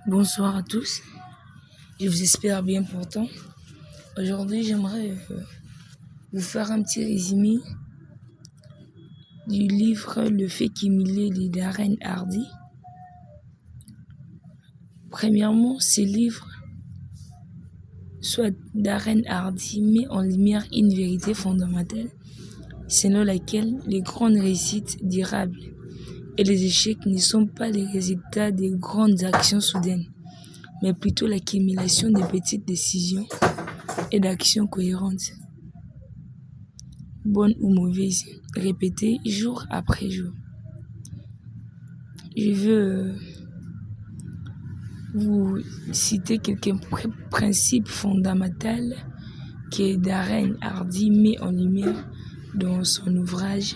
Bonsoir à tous, je vous espère bien portant. Aujourd'hui, j'aimerais vous faire un petit résumé du livre Le fait qu'Émilie de Darren Hardy. Premièrement, ce livre, soit Darren Hardy met en lumière une vérité fondamentale selon laquelle les grandes réussites durables et les échecs ne sont pas les résultats des grandes actions soudaines, mais plutôt l'accumulation de petites décisions et d'actions cohérentes, bonnes ou mauvaises, répétées jour après jour. Je veux vous citer quelques principes fondamentaux que Darren Hardy met en lumière dans son ouvrage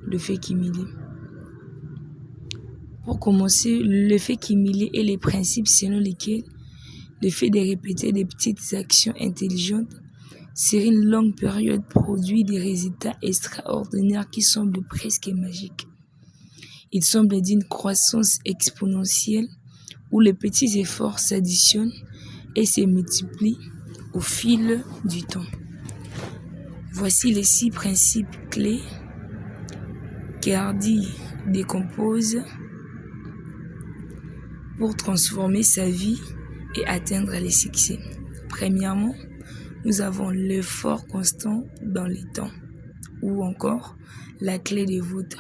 Le fait qu'Émilie. Pour commencer, le fait qu'Émilie est les principes selon lesquels le fait de répéter des petites actions intelligentes sur une longue période produit des résultats extraordinaires qui semblent presque magiques. Il semble d'une croissance exponentielle où les petits efforts s'additionnent et se multiplient au fil du temps. Voici les 6 principes clés qu'Hardy décompose pour transformer sa vie et atteindre les succès. Premièrement, nous avons l'effort constant dans le temps, ou encore la clé des voûtes.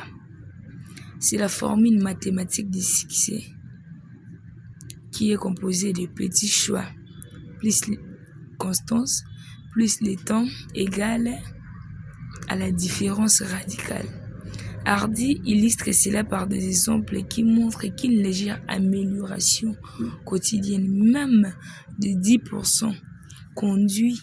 C'est la formule mathématique du succès qui est composée de petits choix, plus constance, plus le temps égale à la différence radicale. Hardy illustre cela par des exemples qui montrent qu'une légère amélioration quotidienne, même de 10%, conduit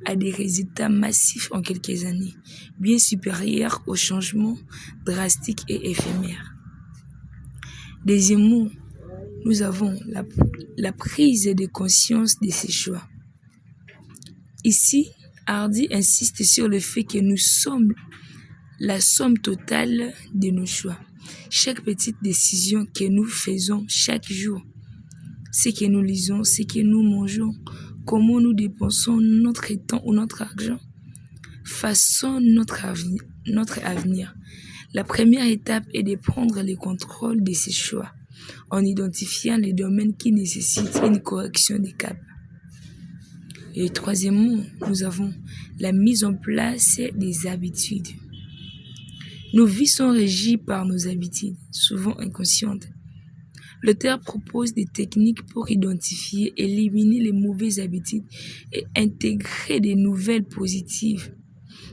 à des résultats massifs en quelques années, bien supérieurs aux changements drastiques et éphémères. Deuxièmement, nous avons la prise de conscience de ces choix. Ici, Hardy insiste sur le fait que nous sommes la somme totale de nos choix. Chaque petite décision que nous faisons chaque jour, ce que nous lisons, ce que nous mangeons, comment nous dépensons notre temps ou notre argent, façonne notre avenir. La première étape est de prendre le contrôle de ces choix en identifiant les domaines qui nécessitent une correction des caps. Et troisièmement, nous avons la mise en place des habitudes. Nos vies sont régies par nos habitudes, souvent inconscientes. L'auteur propose des techniques pour identifier, éliminer les mauvaises habitudes et intégrer des nouvelles positives.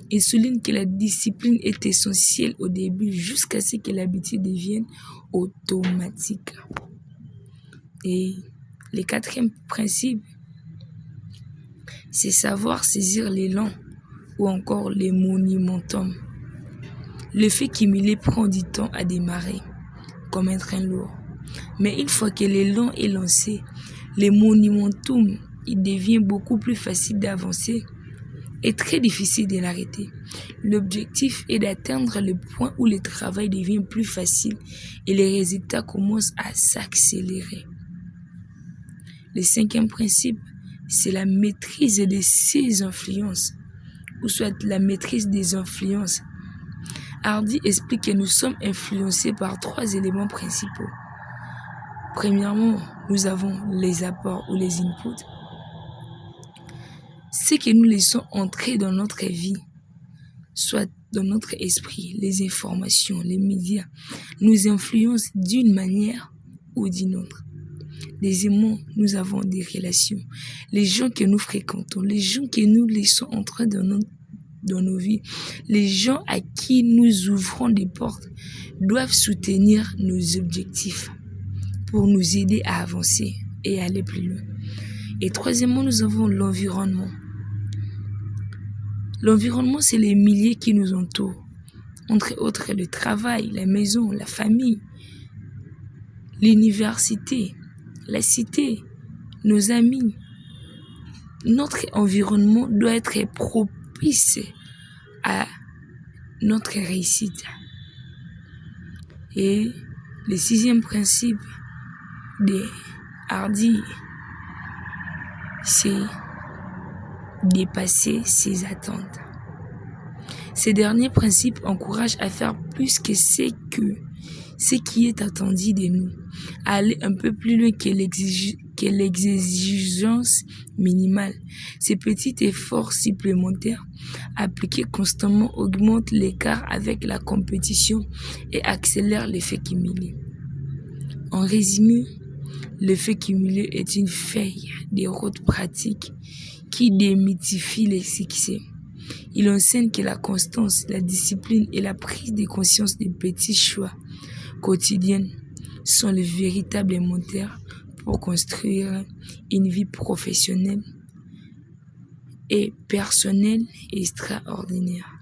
Il souligne que la discipline est essentielle au début jusqu'à ce que l'habitude devienne automatique. Et le 4e principe, c'est savoir saisir l'élan ou encore les momentum. Le fait qu'Émilie prend du temps à démarrer, comme un train lourd. Mais une fois que l'élan est lancé, le momentum, il devient beaucoup plus facile d'avancer et très difficile de l'arrêter. L'objectif est d'atteindre le point où le travail devient plus facile et les résultats commencent à s'accélérer. Le 5e principe, c'est la maîtrise de ses influences, ou soit la maîtrise des influences. Hardy explique que nous sommes influencés par 3 éléments principaux. Premièrement, nous avons les apports ou les inputs. Ce que nous laissons entrer dans notre vie, soit dans notre esprit, les informations, les médias, nous influencent d'une manière ou d'une autre. Deuxièmement, nous avons des relations. Les gens que nous fréquentons, les gens que nous laissons entrer dans nos vies, les gens à qui nous ouvrons des portes doivent soutenir nos objectifs pour nous aider à avancer et aller plus loin. Et troisièmement, nous avons l'environnement. L'environnement, c'est les milieux qui nous entourent, entre autres le travail, la maison, la famille, l'université, la cité, nos amis. Notre environnement doit être propice à notre réussite. Et le 6e principe de hardi, c'est dépasser ses attentes. Ces derniers principes encouragent à faire plus que ce qui est attendu de nous, à aller un peu plus loin que l'exigence minimale. Ces petits efforts supplémentaires appliqués constamment augmentent l'écart avec la compétition et accélèrent l'effet cumulé. En résumé, l'effet cumulé est une feuille de route pratique qui démystifie les succès. Il enseigne que la constance, la discipline et la prise de conscience des petits choix quotidiens sont les véritables moteurs pour construire une vie professionnelle et personnelle extraordinaire.